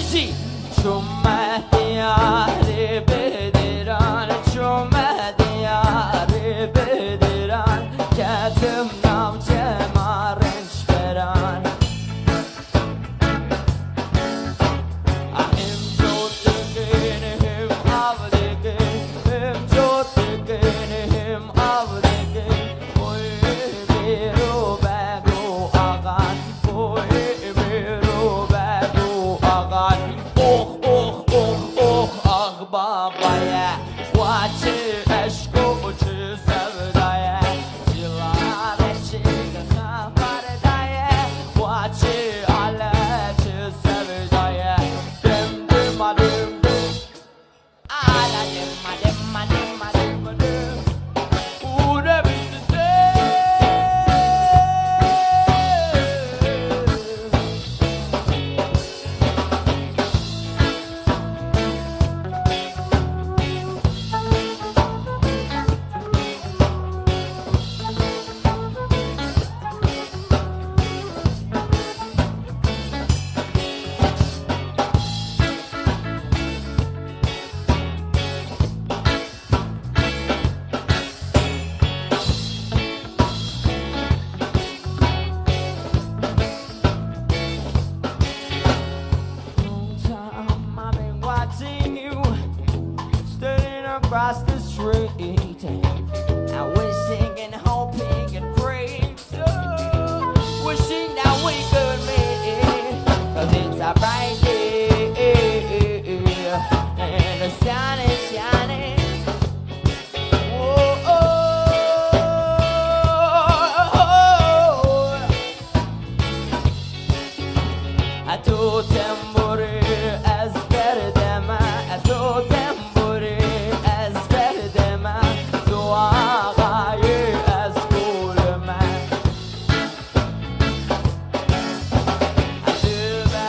Easy. Çöme diyarı bediran, çöme diyarı bediran, ketim nam cemarenç veran. Ahim çotıgın, him avdıgın, him çotıgın, him avdıgın. Oy biru bedu ağan, oy biru bedu ağan. Oh oh oh oh ah babaya, vaçı eşkuçu sevdaya, cilar eşik kabardaya, vaçı aleçi sevdaya. Dim dim a dim dim, ala dim a dim a dim a dim a dim. Ure bizi I've been watching you standing across the street, and wishing and hoping and praying, so wishing that we could meet, 'cause it's a bright